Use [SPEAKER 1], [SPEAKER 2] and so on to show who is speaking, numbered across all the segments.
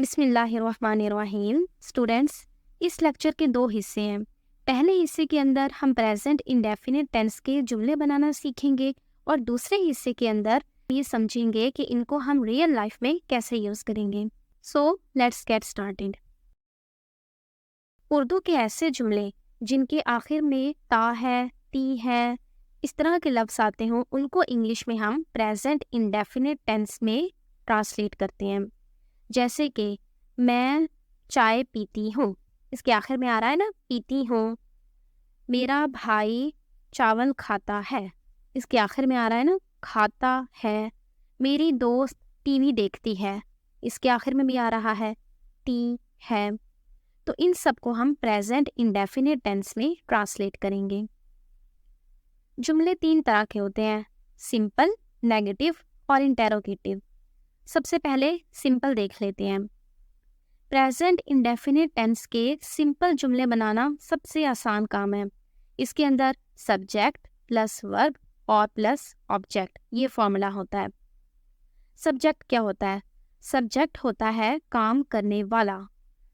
[SPEAKER 1] बिस्मिल्लाहिर्रहमानिर्रहीम। स्टूडेंट्स, इस लेक्चर के दो हिस्से हैं। पहले हिस्से के अंदर हम प्रेजेंट इंडेफिनिट टेंस के जुमले बनाना सीखेंगे और दूसरे हिस्से के अंदर ये समझेंगे कि इनको हम रियल लाइफ में कैसे यूज़ करेंगे। So let's get started. Urdu के ऐसे जुमले जिनके आखिर में ता है, ती है, इस तरह के लफ्ज़ आते हों, उनको इंग्लिश में हम प्रेजेंट इंडेफिनिट टेंस में ट्रांसलेट करते हैं। जैसे कि मैं चाय पीती हूँ, इसके आखिर में आ रहा है ना पीती हूँ। मेरा भाई चावल खाता है, इसके आखिर में आ रहा है ना खाता है। मेरी दोस्त टीवी देखती है, इसके आखिर में भी आ रहा है टी है। तो इन सब को हम प्रेजेंट इंडेफिनिट टेंस में ट्रांसलेट करेंगे। जुमले तीन तरह के होते हैं, सिंपल, नेगेटिव और इंटेरोगेटिव। सबसे पहले सिंपल देख लेते हैं। प्रेजेंट इंडेफिनिट टेंस के सिंपल जुमले बनाना सबसे आसान काम है। इसके अंदर सब्जेक्ट प्लस वर्ब और प्लस ऑब्जेक्ट, ये फॉर्मूला होता है। सब्जेक्ट क्या होता है? सब्जेक्ट होता है काम करने वाला।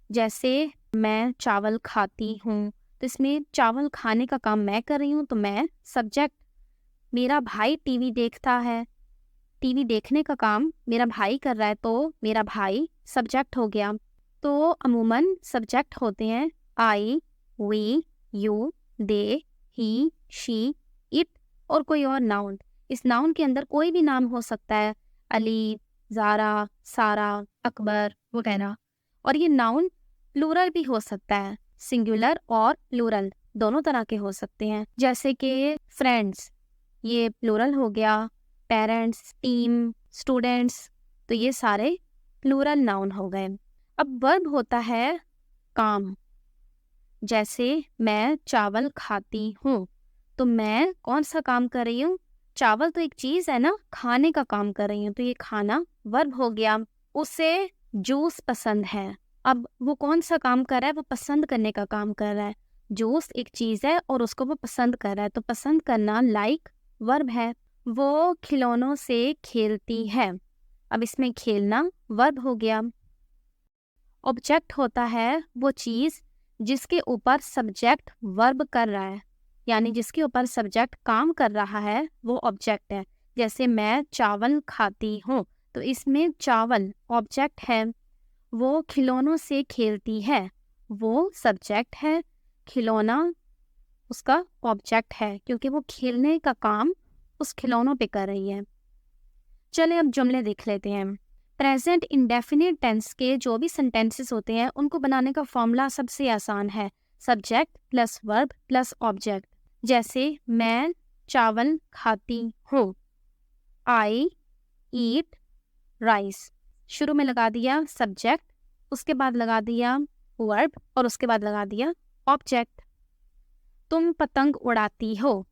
[SPEAKER 1] जैसे मैं चावल खाती हूँ, तो इसमें चावल खाने का काम मैं कर रही हूँ, तो मैं सब्जेक्ट। मेरा भाई टीवी देखता है, टीवी देखने का काम मेरा भाई कर रहा है, तो मेरा भाई सब्जेक्ट हो गया। तो अमूमन सब्जेक्ट होते हैं I, we, you, they, he, she, it और कोई और नाउन। इस नाउन के अंदर कोई भी नाम हो सकता है, अली, ज़ारा, सारा, अकबर वगैरह। और ये नाउन प्लूरल भी हो सकता है, सिंगुलर और प्लूरल दोनों तरह के हो सकते हैं। जैसे कि फ्रेंड्स, ये प्लूरल हो गया। पेरेंट्स, टीम, स्टूडेंट्स, तो ये सारे प्लूरल नाउन हो गए। अब वर्ब होता है काम। जैसे मैं चावल खाती हूँ, तो मैं कौन सा काम कर रही हूँ? चावल तो एक चीज़ है ना, खाने का काम कर रही हूँ, तो ये खाना वर्ब हो गया। उसे जूस पसंद है। अब वो कौन सा काम कर रहा है? वो पसंद करने का काम कर रहा है। जूस एक चीज़ है और उसको वो पसंद कर रहा है, तो पसंद करना लाइक वर्ब है। वो खिलौनों से खेलती है। अब इसमें खेलना वर्ब हो गया। ऑब्जेक्ट होता है वो चीज़ जिसके ऊपर सब्जेक्ट वर्ब कर रहा है, यानी जिसके ऊपर सब्जेक्ट काम कर रहा है, वो ऑब्जेक्ट है। जैसे मैं चावल खाती हूँ, तो इसमें चावल ऑब्जेक्ट है। वो खिलौनों से खेलती है, वो सब्जेक्ट है। खिलौना उसका ऑब्जेक्ट है, क्योंकि वो खेलने का काम उस खिलौनों पे कर रही है। चले अब जुमले देख लेते हैं। प्रेजेंट इंडेफिनिट टेंस के जो भी सेंटेंसेस होते हैं, उनको बनाने का फॉर्मूला सबसे आसान है, subject plus verb plus object. जैसे मैं चावल खाती हूँ, आई ईट राइस। शुरू में लगा दिया सब्जेक्ट, उसके बाद लगा दिया वर्ब और उसके बाद लगा दिया ऑब्जेक्ट। तुम पतंग उड़ाती हो,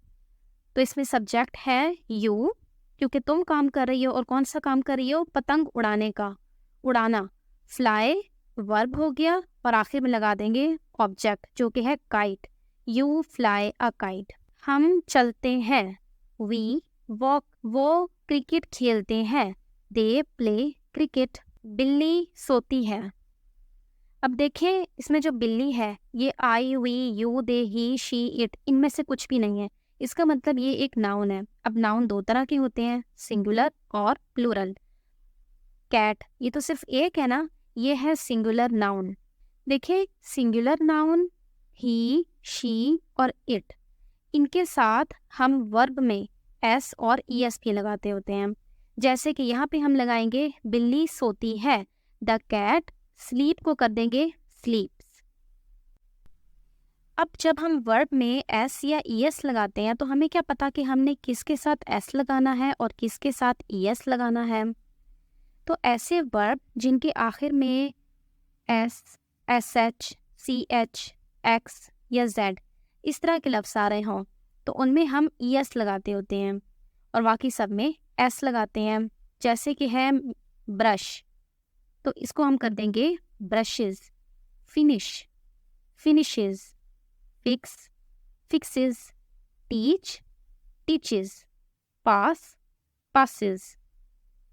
[SPEAKER 1] तो इसमें सब्जेक्ट है यू, क्योंकि तुम काम कर रही हो और कौन सा काम कर रही हो? पतंग उड़ाने का, उड़ाना। फ्लाई वर्ब हो गया और आखिर में लगा देंगे ऑब्जेक्ट जो कि है kite. You fly a kite. हम चलते हैं, वी वॉक। वो क्रिकेट खेलते हैं, दे प्ले क्रिकेट। बिल्ली सोती है। अब देखें, इसमें जो बिल्ली है, ये I, we, you, they, he, she, it, इनमें से कुछ भी नहीं है। इसका मतलब ये एक नाउन है। अब नाउन दो तरह के होते हैं, सिंगुलर और प्लूरल। कैट, ये तो सिर्फ एक है ना, ये है सिंगुलर नाउन। देखिए, सिंगुलर नाउन ही, शी और इट, इनके साथ हम वर्ब में एस और ईएस भी लगाते होते हैं। जैसे कि यहाँ पे हम लगाएंगे बिल्ली सोती है, द कैट स्लीप को कर देंगे स्लीप्स। अब जब हम वर्ब में एस या ईएस लगाते हैं, तो हमें क्या पता कि हमने किसके साथ एस लगाना है और किसके साथ ईएस लगाना है। तो ऐसे वर्ब जिनके आखिर में S, S H, C H, X या जेड इस तरह के लफ्ज़ आ रहे हों, तो उनमें हम ईएस लगाते होते हैं और बाकी सब में एस लगाते हैं। जैसे कि है ब्रश, तो इसको हम कर देंगे brushes. Finish, finishes. Fix, fixes. Teach, teaches. Pass, passes.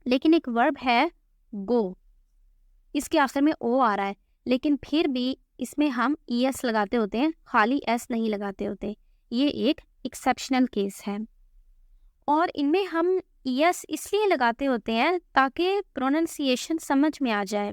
[SPEAKER 1] लेकिन एक वर्ब है गो, इसके आखिर में ओ आ रहा है, लेकिन फिर भी इसमें हम ES लगाते होते हैं, खाली S नहीं लगाते होते। ये एक एक्सेप्शनल केस है। और इनमें हम ES इसलिए लगाते होते हैं ताकि प्रोनाउंसिएशन समझ में आ जाए,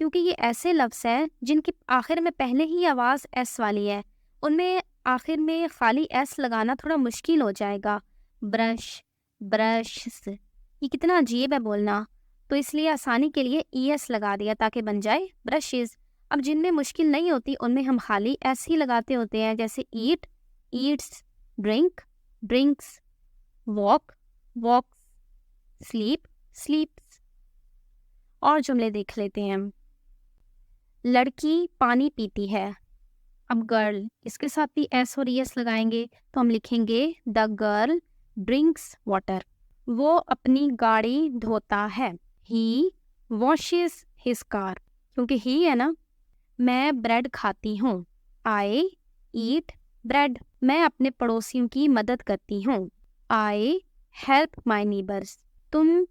[SPEAKER 1] क्योंकि ये ऐसे लफ्ज़ हैं जिनकी आखिर में पहले ही आवाज़ S वाली है, उनमें आखिर में खाली S लगाना थोड़ा मुश्किल हो जाएगा। ब्रश, ब्रश, ये कितना अजीब है बोलना, तो इसलिए आसानी के लिए ES लगा दिया ताकि बन जाए ब्रशेस। अब जिनमें मुश्किल नहीं होती उनमें हम खाली S ही लगाते होते हैं, जैसे ईट, ईट्स, ड्रिंक, ड्रिंक्स, वॉक, वॉक्स, स्लीप, स्लीप्स। और जुमले देख लेते हैं हम। लड़की पानी पीती है। अब गर्ल, इसके साथ भी S और ES लगाएंगे तो हम लिखेंगे द गर्ल ड्रिंक्स वाटर। वो अपनी गाड़ी धोता है। ही वॉशेस हिज कार, क्योंकि ही है ना। मैं ब्रेड खाती हूँ। I eat bread. मैं अपने पड़ोसियों की मदद करती हूँ। I help my neighbours. तुम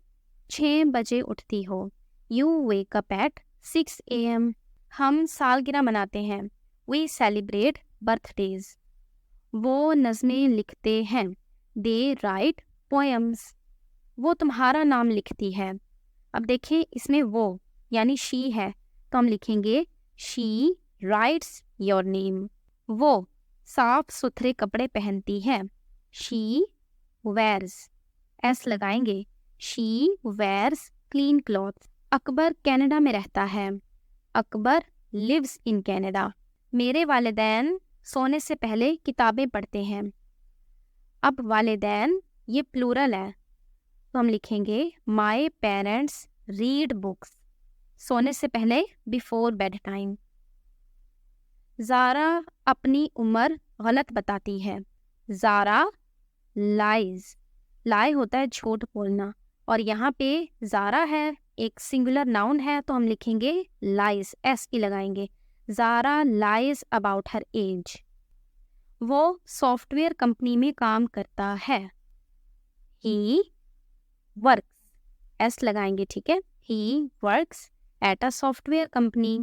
[SPEAKER 1] 6 बजे उठती हो। You wake up at 6 AM। हम सालगिरह मनाते हैं। We celebrate birthdays. वो नज़में लिखते हैं। They write poems. वो तुम्हारा नाम लिखती है। अब देखिए इसमें वो यानी शी है, तो हम लिखेंगे शी राइट्स योर नेम। वो साफ सुथरे कपड़े पहनती है। शी वेयर्स, एस लगाएंगे। She wears clean cloth. Akbar Canada में रहता है। Akbar lives in Canada. मेरे वालिदैन सोने से पहले किताबें पढ़ते हैं। अब वालिदैन ये प्लूरल है, तो हम लिखेंगे माई पेरेंट्स रीड बुक्स। सोने से पहले, बिफोर बेड टाइम। ज़ारा अपनी उम्र गलत बताती है। ज़ारा लाइज। लाई होता है झूठ बोलना, और यहाँ पे ज़ारा है एक सिंगुलर नाउन है, तो हम लिखेंगे लाइज, एस ई लगाएंगे। Zara lies about her age. वो सॉफ्टवेयर कंपनी में काम करता है। ही वर्क्स, एस लगाएंगे, ठीक है। He works at a software company.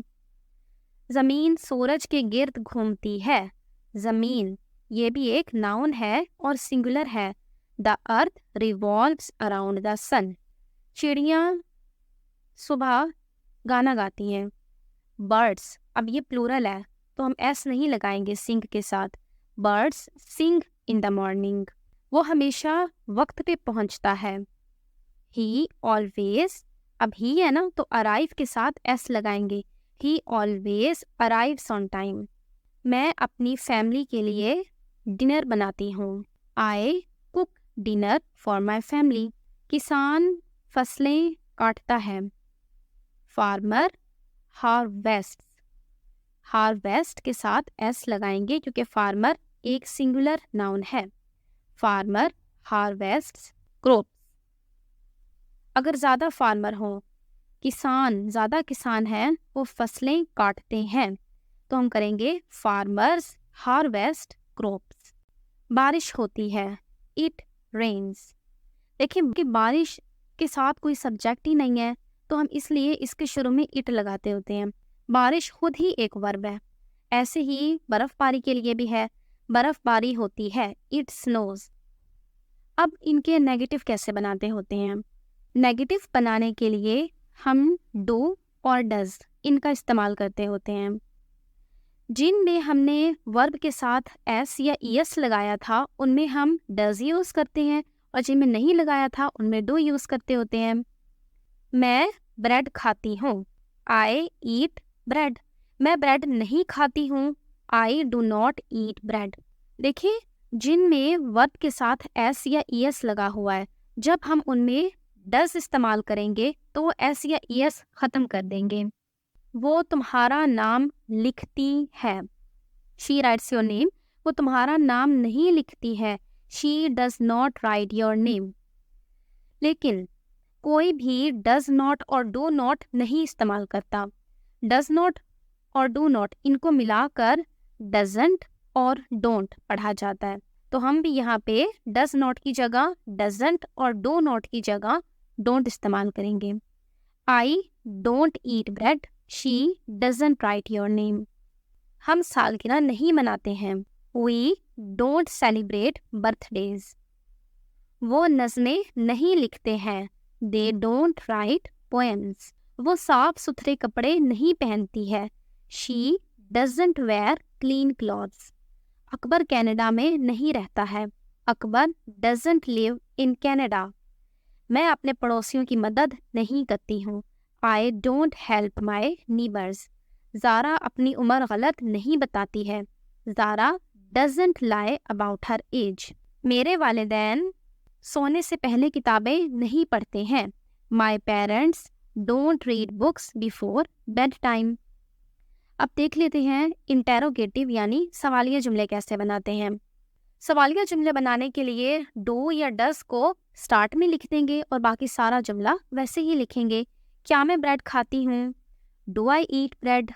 [SPEAKER 1] ज़मीन सूरज के गिर्द घूमती है। ज़मीन ये भी एक नाउन है और सिंगुलर है। The earth revolves around the sun. चिड़ियाँ सुबह गाना गाती हैं। बर्ड्स, अब ये प्लूरल है तो हम एस नहीं लगाएंगे सिंग के साथ। Birds sing in the morning. वो हमेशा वक्त पे पहुंचता है। ही ऑलवेज, अब ही है ना तो अराइव के साथ एस लगाएंगे। ही ऑलवेज अराइव्स ऑन टाइम। मैं अपनी फैमिली के लिए डिनर बनाती हूँ। I cook dinner for my family. किसान फसलें काटता है। Farmer harvest. हार्वेस्ट के साथ एस लगाएंगे क्योंकि फार्मर एक सिंगुलर नाउन है। Farmer harvests crops. अगर ज़्यादा फार्मर हो, किसान ज़्यादा किसान हैं, वो फसलें काटते हैं, तो हम करेंगे फार्मर्स हार्वेस्ट क्रॉप्स। बारिश होती है। It rains. देखिए कि बारिश के साथ कोई सब्जेक्ट ही नहीं है, तो हम इसलिए इसके शुरू में इट लगाते होते हैं। बारिश खुद ही एक वर्ब है। ऐसे ही बर्फ़बारी के लिए भी है, बर्फ़बारी होती है। It snows. अब इनके नेगेटिव कैसे बनाते होते हैं? नेगेटिव बनाने के लिए हम डू और डज इनका इस्तेमाल करते होते हैं। जिनमें हमने वर्ब के साथ एस या ईएस लगाया था उनमें हम डज यूज़ करते हैं, और जिनमें नहीं लगाया था उनमें डू यूज़ करते होते हैं। मैं ब्रेड खाती हूँ। I eat bread. मैं ब्रेड नहीं खाती हूँ। I do not eat bread. देखिए जिनमें वर्ब के साथ एस या ईएस लगा हुआ है, जब हम उनमें डज इस्तेमाल करेंगे तो वो एस या ईएस ख़त्म कर देंगे। वो तुम्हारा नाम लिखती है। She writes your name. वो तुम्हारा नाम नहीं लिखती है। She does not right your name. लेकिन कोई भी डज नॉट और डू नॉट नहीं इस्तेमाल करता। डज नॉट और डू नॉट इनको मिलाकर डजंट और डोंट पढ़ा जाता है, तो हम भी यहाँ पे डज नॉट की जगह डजंट और डू नॉट की जगह डोंट इस्तेमाल करेंगे। I don't eat bread. She doesn't write your name. हम सालगिरह नहीं मनाते हैं. We don't celebrate birthdays. वो नज़में नहीं लिखते हैं. They don't write poems. वो साफ सुथरे कपड़े नहीं पहनती है. She doesn't wear clean clothes. Akbar Canada में नहीं रहता है. Akbar doesn't live in Canada. मैं अपने पड़ोसियों की मदद नहीं करती हूँ. I don't help my neighbors. Zaara अपनी उम्र गलत नहीं बताती है. Zaara doesn't lie about her age. मेरे वालिदैन सोने से पहले किताबें नहीं पढ़ते हैं. My parents don't read books before bedtime. अब देख लेते हैं इंटेरोगेटिव यानी सवालिया जुमले कैसे बनाते हैं. सवालिया जुमले बनाने के लिए डू या डस को स्टार्ट में लिख देंगे और बाकी सारा जुमला वैसे ही लिखेंगे. क्या मैं ब्रेड खाती हूँ? Do I eat bread.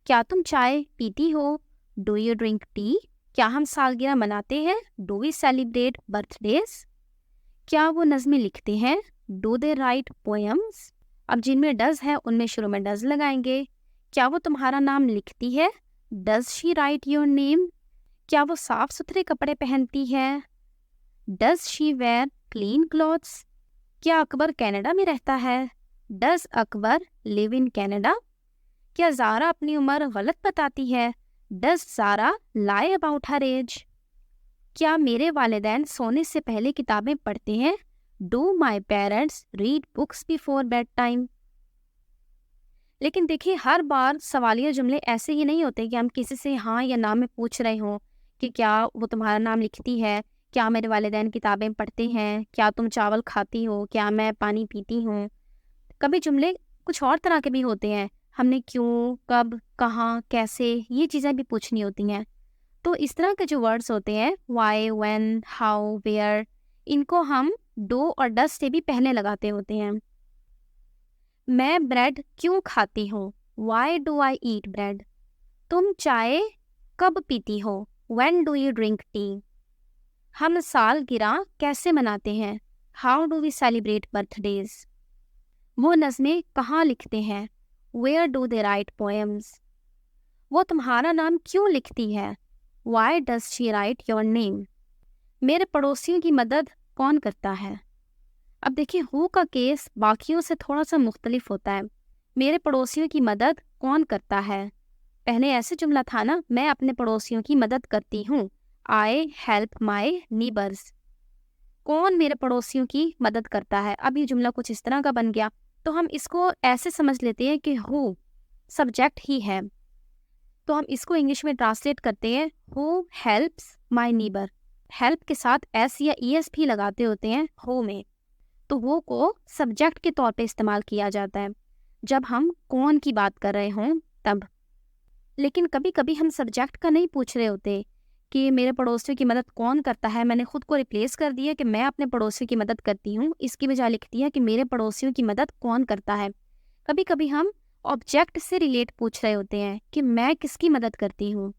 [SPEAKER 1] क्या तुम चाय पीती हो? Do you drink tea. क्या हम सालगिरह मनाते हैं? Do we celebrate birthdays. क्या वो नज़में लिखते हैं? Do they write poems. अब जिनमें डज है उनमें शुरू में डज लगाएंगे. क्या वो तुम्हारा नाम लिखती है? Does she write your name. क्या वो साफ सुथरे कपड़े पहनती है? Does she wear clean clothes. क्या अकबर कनाडा में रहता है? Does Akbar live in Canada. क्या ज़ारा अपनी उम्र गलत बताती है? Does Zara lie about her age. क्या मेरे वालिदैन सोने से पहले किताबें पढ़ते हैं? Do my parents read books before bed time. लेकिन देखिए हर बार सवालिया जुमले ऐसे ही नहीं होते कि हम किसी से हाँ या ना में पूछ रहे हों कि क्या वो तुम्हारा नाम लिखती है, क्या मेरे वालिदैन किताबें पढ़ते हैं, क्या तुम चावल खाती हो, क्या मैं पानी पीती हूँ. कभी जुमले कुछ और तरह के भी होते हैं. हमने क्यों, कब, कहाँ, कैसे ये चीज़ें भी पूछनी होती हैं. तो इस तरह के जो वर्ड्स होते हैं वाई, व्हेन, हाउ, वेयर, इनको हम डू और डस से भी पहले लगाते होते हैं. मैं ब्रेड क्यों खाती हूँ? Why do I eat bread. तुम चाय कब पीती हो? When do you drink tea. हम सालगिरह कैसे मनाते हैं? How do we celebrate birthdays. वो नज़में कहाँ लिखते हैं? Where do they write poems. वो तुम्हारा नाम क्यों लिखती है? Why does she write your name. मेरे पड़ोसियों की मदद कौन करता है? अब देखिए हु का केस बाकियों से थोड़ा सा मुख्तलिफ होता है. मेरे पड़ोसियों की मदद कौन करता है? पहले ऐसे जुमला था ना, मैं अपने पड़ोसियों की मदद करती हूँ. I help my neighbours. कौन मेरे पड़ोसियों की मदद करता है? अब ये जुमला कुछ इस तरह का बन गया. तो हम इसको ऐसे समझ लेते हैं कि हु सब्जेक्ट ही है. तो हम इसको इंग्लिश में ट्रांसलेट करते हैं who helps my neighbour. Help के साथ एस या ई एस भी लगाते होते हैं हु में. तो वो को सब्जेक्ट के तौर पे इस्तेमाल किया जाता है जब हम कौन की बात कर रहे हों तब. लेकिन कभी कभी हम सब्जेक्ट का नहीं पूछ रहे होते कि मेरे पड़ोसियों की मदद कौन करता है. मैंने खुद को रिप्लेस कर दिया कि मैं अपने पड़ोसियों की मदद करती हूँ. इसकी बजाय लिखती है कि मेरे पड़ोसियों की मदद कौन करता है. कभी कभी हम ऑब्जेक्ट से रिलेट पूछ रहे होते हैं कि मैं किसकी मदद करती हूँ.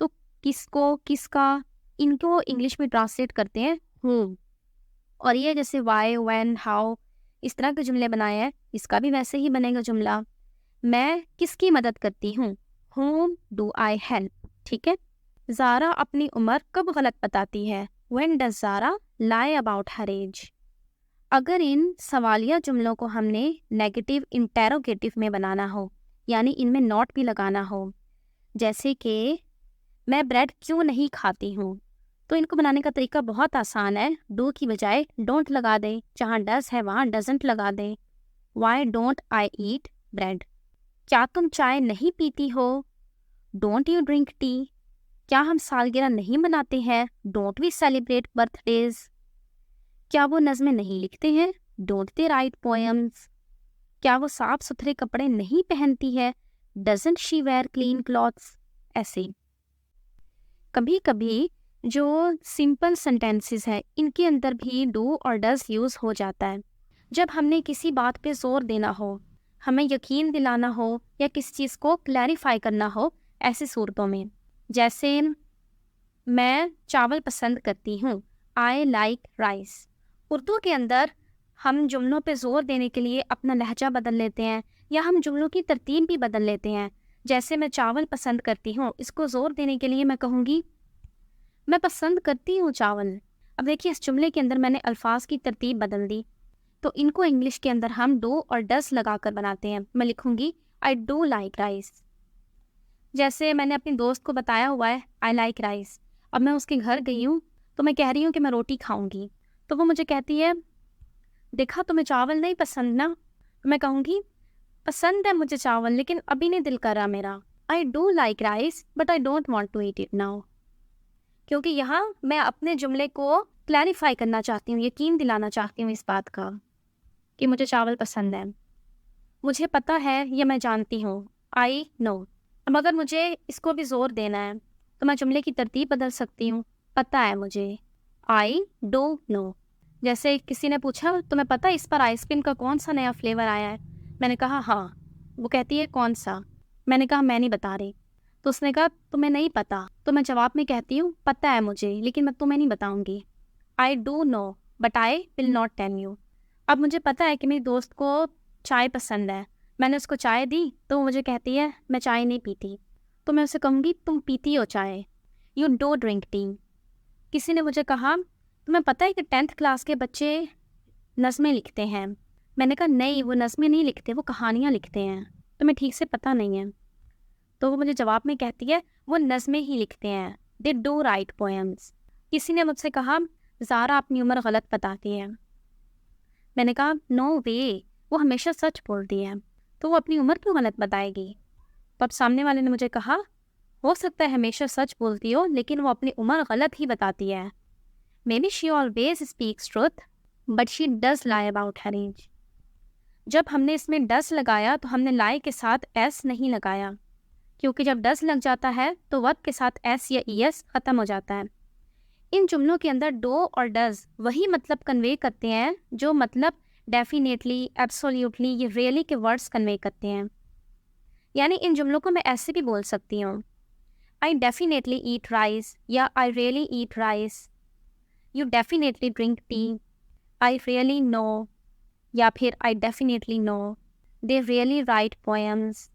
[SPEAKER 1] तो किसको, किसका, इनको इंग्लिश में ट्रांसलेट करते हैं हूँ. और ये जैसे वाई, व्हेन, हाउ इस तरह के जुमले बनाए हैं, इसका भी वैसे ही बनेगा जुमला. मैं किसकी मदद करती हूँ? whom do I help. ठीक है. ज़ारा अपनी उम्र कब गलत बताती है? When does Zara lie about her age. अगर इन सवालिया जुमलों को हमने नेगेटिव इंटेरोगेटिव में बनाना हो यानी इनमें नॉट भी लगाना हो, जैसे कि मैं ब्रेड क्यों नहीं खाती हूँ, तो इनको बनाने का तरीका बहुत आसान है. डू की बजाय डोंट लगा दें. जहाँ डज है वहाँ डजंट लगा दें. Why don't I eat bread. क्या तुम चाय नहीं पीती हो? Don't you drink tea. क्या हम सालगिरह नहीं मनाते हैं? Don't we celebrate birthdays. क्या वो नज़में नहीं लिखते हैं? Don't they write poems. क्या वो साफ सुथरे कपड़े नहीं पहनती है? Doesn't she wear clean clothes. ऐसे कभी कभी जो सिंपल सेंटेंसेस है इनके अंदर भी डू और डज यूज़ हो जाता है. जब हमने किसी बात पे जोर देना हो, हमें यकीन दिलाना हो या किसी चीज़ को क्लैरिफाई करना हो, ऐसी सूरतों में. जैसे मैं चावल पसंद करती हूँ. I like rice. उर्दू के अंदर हम जुमलों पे ज़ोर देने के लिए अपना लहजा बदल लेते हैं या हम जुमलों की तरतीब भी बदल लेते हैं। जैसे मैं चावल पसंद करती हूँ, इसको ज़ोर देने के लिए मैं कहूँगी मैं पसंद करती हूँ चावल। अब देखिए इस जुमले के अंदर मैंने अल्फाज की तरतीब बदल दी, तो इनको इंग्लिश के अंदर हम डू और डस लगाकर बनाते हैं। मैं लिखूँगी आई डू लाइक राइस। जैसे मैंने अपनी दोस्त को बताया हुआ है आई लाइक राइस। अब मैं उसके घर गई हूँ तो मैं कह रही हूँ कि मैं रोटी खाऊंगी, तो वो मुझे कहती है देखा तुम्हें चावल नहीं पसंद ना। तो मैं कहूँगी पसंद है मुझे चावल लेकिन अभी नहीं दिल कर रहा मेरा। I do like rice but I don't want to eat it now. क्योंकि यहाँ मैं अपने जुमले को क्लैरिफाई करना चाहती हूँ, यकीन दिलाना चाहती हूँ इस बात का कि मुझे चावल पसंद है। मुझे पता है, ये मैं जानती हूँ, आई नो। अब अगर मुझे इसको भी ज़ोर देना है तो मैं जुमले की तरतीब बदल सकती हूँ। पता है मुझे, आई डू नो। जैसे किसी ने पूछा तुम्हें पता है इस पर आइसक्रीम का कौन सा नया फ्लेवर आया है। मैंने कहा हाँ। वो कहती है कौन सा। मैंने कहा मैं नहीं बता रही। तो उसने कहा तुम्हें नहीं पता। तो मैं जवाब में कहती हूँ पता है मुझे लेकिन मैं तुम्हें नहीं बताऊँगी। I do know but I will not tell you. अब मुझे पता है कि मेरी दोस्त को चाय पसंद है। मैंने उसको चाय दी तो वो मुझे कहती है मैं चाय नहीं पीती। तो मैं उसे कहूँगी तुम पीती हो चाय, यू डो ड्रिंक टी। किसी ने मुझे कहा तुम्हें पता है कि 10th क्लास के बच्चे नज़में लिखते हैं। मैंने कहा नहीं, वो नज़में नहीं लिखते, वो कहानियाँ लिखते हैं, तुम्हें ठीक से पता नहीं है। तो वो मुझे जवाब में कहती है वो नज़में ही लिखते हैं, दे डू राइट पोएम्स। किसी ने मुझसे कहा ज़ारा अपनी उम्र गलत बताती है। मैंने कहा नो वे, वो हमेशा सच बोलती है, तो वो अपनी उम्र क्यों गलत बताएगी। तो अब सामने वाले ने मुझे कहा हो सकता है हमेशा सच बोलती हो लेकिन वो अपनी उम्र गलत ही बताती है। Maybe she always speaks truth but she does lie about her age. जब हमने इसमें डस लगाया तो हमने लाई के साथ एस नहीं लगाया, क्योंकि जब डस लग जाता है तो वर्ब के साथ एस या ईएस ख़त्म हो जाता है। इन जुमलों के अंदर डो और डज वही मतलब कन्वे करते हैं जो मतलब डेफिनेटली, एब्सोल्युटली, ये रियली के वर्ड्स कन्वे करते हैं। यानी इन जुमलों को मैं ऐसे भी बोल सकती हूँ आई डेफिनेटली ईट राइस या I really eat rice, you definitely drink tea, I really know, या फिर I definitely know, they really write poems,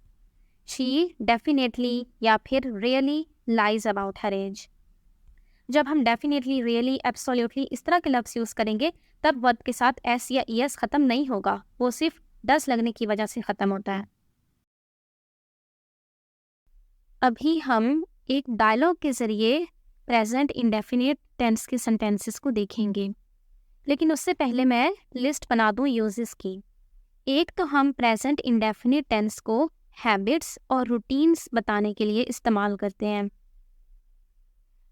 [SPEAKER 1] she definitely या फिर really lies about her age. जब हम डेफिनेटली, रियली, एब्सोल्युटली इस तरह के लफ्ज़ यूज़ करेंगे तब वर्ब के साथ एस या ईएस ख़त्म नहीं होगा, वो सिर्फ डस लगने की वजह से ख़त्म होता है। अभी हम एक डायलॉग के ज़रिए प्रेजेंट इंडेफिनिट टेंस के सेंटेंसेस को देखेंगे, लेकिन उससे पहले मैं लिस्ट बना दूं यूजेस की। एक तो हम प्रेजेंट इंडेफिनिट टेंस को हैबिट्स और रूटीन्स बताने के लिए इस्तेमाल करते हैं।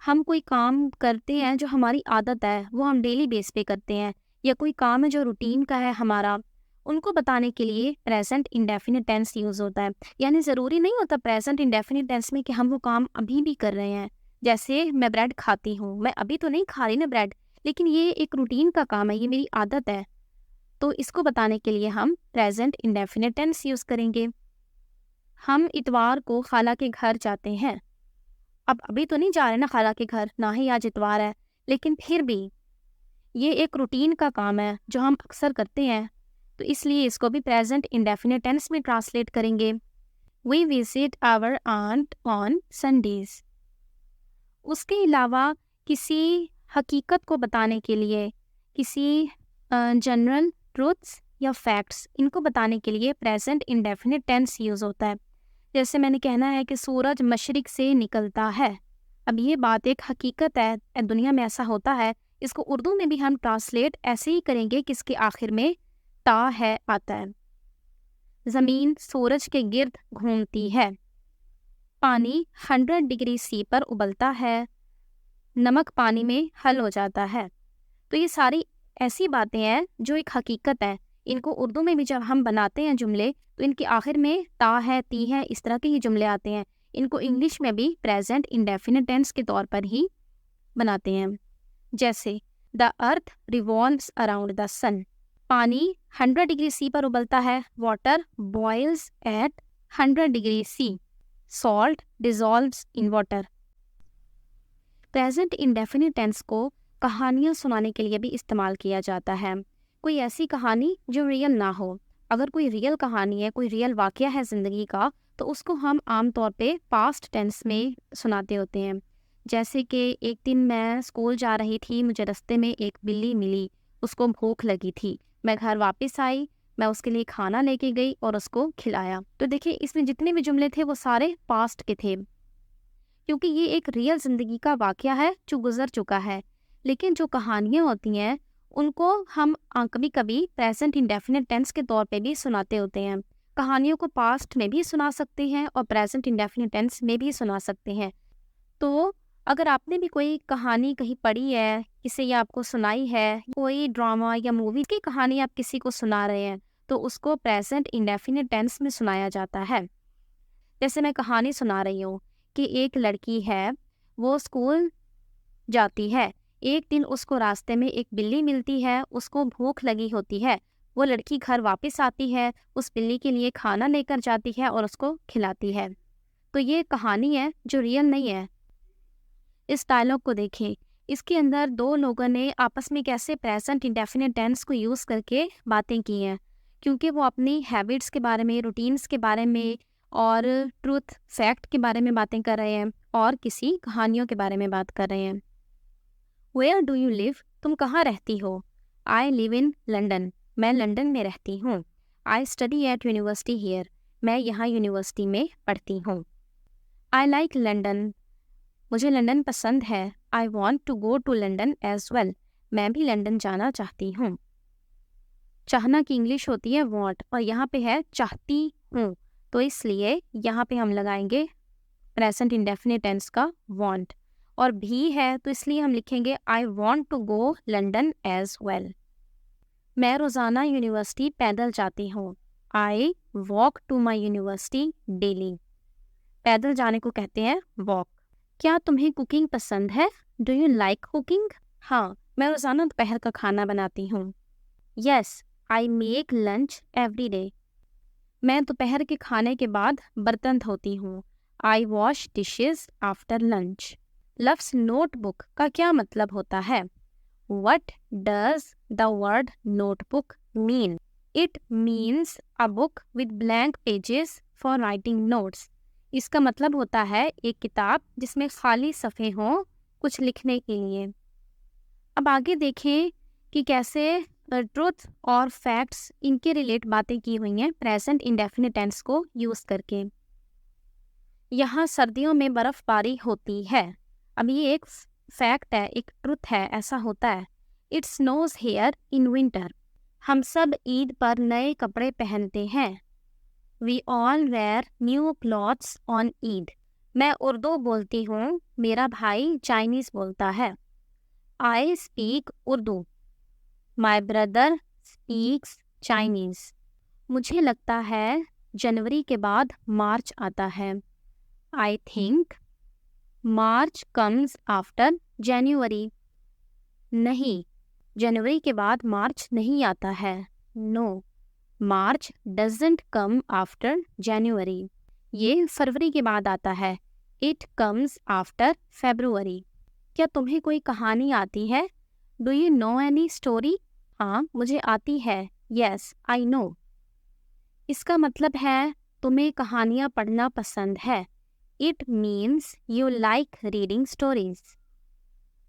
[SPEAKER 1] हम कोई काम करते हैं जो हमारी आदत है, वो हम डेली बेस पे करते हैं, या कोई काम है जो रूटीन का है हमारा, उनको बताने के लिए प्रेजेंट इंडेफिनिट टेंस यूज़ होता है। यानी ज़रूरी नहीं होता प्रेजेंट इंडेफिनिट टेंस में कि हम वो काम अभी भी कर रहे हैं। जैसे मैं ब्रेड खाती हूँ, मैं अभी तो नहीं खा रही ना ब्रेड, लेकिन ये एक रूटीन का काम है, ये मेरी आदत है, तो इसको बताने के लिए हम प्रेजेंट इंडेफिनिट टेंस यूज़ करेंगे। हम इतवार को खाला के घर जाते हैं। अब अभी तो नहीं जा रहे ना खाला के घर, ना ही आज इतवार है, लेकिन फिर भी ये एक रूटीन का काम है जो हम अक्सर करते हैं, तो इसलिए इसको भी प्रेजेंट इंडेफिनिट टेंस में ट्रांसलेट करेंगे। We visit our aunt on Sundays. उसके अलावा किसी हकीकत को बताने के लिए, किसी जनरल ट्रूथ्स या फैक्ट्स, इनको बताने के लिए प्रेजेंट इंडेफिनिट टेंस यूज़ होता है। जैसे मैंने कहना है कि सूरज मशरिक से निकलता है। अब ये बात एक हकीकत है, दुनिया में ऐसा होता है। इसको उर्दू में भी हम ट्रांसलेट ऐसे ही करेंगे कि इसके आखिर में ता है आता है। ज़मीन सूरज के गिर्द घूमती है। पानी 100 डिग्री सी पर उबलता है। नमक पानी में हल हो जाता है। तो ये सारी ऐसी बातें हैं जो एक हकीकत है। इनको उर्दू में भी जब हम बनाते हैं जुमले, तो इनके आखिर में ता है, ती है, इस तरह के ही जुमले आते हैं। इनको इंग्लिश में भी प्रेजेंट इंडेफिनिट टेंस के तौर पर ही बनाते हैं। जैसे the earth revolves around the sun. पानी 100 डिग्री सी पर उबलता है। Water boils at 100 degree C. Salt dissolves in water. Present indefinite tense को कहानियाँ सुनाने के लिए भी इस्तेमाल किया जाता है। कोई ऐसी कहानी जो रियल ना हो। अगर कोई रियल कहानी है, कोई रियल वाकया है ज़िंदगी का, तो उसको हम आम तौर पे पास्ट टेंस में सुनाते होते हैं। जैसे कि एक दिन मैं स्कूल जा रही थी, मुझे रास्ते में एक बिल्ली मिली, उसको भूख लगी थी। मैं घर वापस आई, मैं उसके लिए खाना लेके गई और उसको खिलाया। तो देखिए, इसमें जितने भी जुमले थे वो सारे पास्ट के थे, क्योंकि ये एक रियल ज़िंदगी का वाकया है जो गुजर चुका है। लेकिन जो कहानियाँ होती हैं उनको हम कभी कभी प्रेजेंट इंडेफिनिट टेंस के तौर पे भी सुनाते होते हैं। कहानियों को पास्ट में भी सुना सकते हैं और प्रेजेंट इंडेफिनिट टेंस में भी सुना सकते हैं। तो अगर आपने भी कोई कहानी कहीं पढ़ी है, किसी या आपको सुनाई है, कोई ड्रामा या मूवी की कहानी आप किसी को सुना रहे हैं, तो उसको प्रेजेंट इंडेफिनिट टेंस में सुनाया जाता है। जैसे मैं कहानी सुना रही हूँ कि एक लड़की है, वो स्कूल जाती है। एक दिन उसको रास्ते में एक बिल्ली मिलती है, उसको भूख लगी होती है। वो लड़की घर वापस आती है, उस बिल्ली के लिए खाना लेकर जाती है और उसको खिलाती है। तो ये कहानी है जो रियल नहीं है। इस डायलॉग को देखें, इसके अंदर दो लोगों ने आपस में कैसे प्रेजेंट इंडेफिनिट टेंस को यूज़ करके बातें की हैं, क्योंकि वो अपनी हैबिट्स के बारे में, रूटीन्स के बारे में और ट्रूथ फैक्ट के बारे में बातें कर रहे हैं और किसी कहानियों के बारे में बात कर रहे हैं। Where do you live? तुम कहाँ रहती हो? I live in London. मैं लंदन में रहती हूँ। I study at university here. मैं यहाँ यूनिवर्सिटी में पढ़ती हूँ। I like London. मुझे लंदन पसंद है। I want to go to London as well. मैं भी लंदन जाना चाहती हूँ। चाहना की इंग्लिश होती है वॉन्ट, और यहाँ पे है चाहती हूँ, तो इसलिए यहाँ पे हम लगाएंगे प्रेजेंट इंडेफिनिट टेंस का वॉन्ट। और भी है तो इसलिए हम लिखेंगे I want to go London as well. मैं रोज़ाना यूनिवर्सिटी पैदल जाती हूँ। I walk to my university daily. पैदल जाने को कहते हैं वॉक। क्या तुम्हें कुकिंग पसंद है? Do you like cooking? हाँ, मैं रोज़ाना दोपहर का खाना बनाती हूँ। Yes, I make lunch every day. मैं दोपहर के खाने के बाद बर्तन धोती हूँ। आई वॉश डिशेज आफ्टर लंच। लफ्ज़ नोटबुक का क्या मतलब होता है? What does the word notebook mean? It means a book with blank pages for writing notes. इसका मतलब होता है एक किताब जिसमें खाली सफ़े हों कुछ लिखने के लिए। अब आगे देखें कि कैसे ट्रुथ और फैक्ट्स इनके रिलेट बातें की हुई हैं प्रेजेंट इंडेफिनिट टेंस को यूज़ करके। यहाँ सर्दियों में बर्फ़बारी होती है। अब ये एक फैक्ट है, एक ट्रुथ है, ऐसा होता है। It snows here in winter. हम सब ईद पर नए कपड़े पहनते हैं। We all wear new clothes on Eid. मैं उर्दू बोलती हूँ, मेरा भाई चाइनीज़ बोलता है। I speak Urdu. My brother speaks Chinese. मुझे लगता है जनवरी के बाद मार्च आता है। I think March comes after January. नहीं, जनवरी के बाद मार्च नहीं आता है। No, March doesn't come after January. ये फरवरी के बाद आता है। It comes after February. क्या तुम्हें कोई कहानी आती है? Do you know any story? हाँ, मुझे आती है। Yes, I know. इसका मतलब है तुम्हें कहानियाँ पढ़ना पसंद है। It means you like reading stories.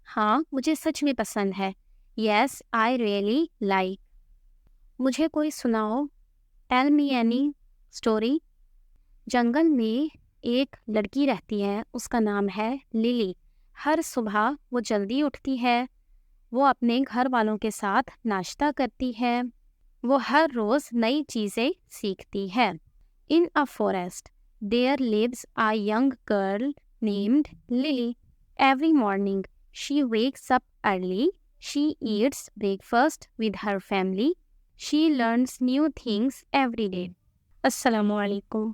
[SPEAKER 1] हाँ, मुझे सच में पसंद है। Yes, I really like. मुझे कोई सुनाओ। Tell me any story. जंगल में एक लड़की रहती है, उसका नाम है लिली। हर सुबह वो जल्दी उठती है, वो अपने घर वालों के साथ नाश्ता करती है, वो हर रोज़ नई चीज़ें सीखती है। In a forest there lives a young girl named Lily. Every morning, she wakes up early. She eats breakfast with her family. She learns new things every day. Assalamu alaikum.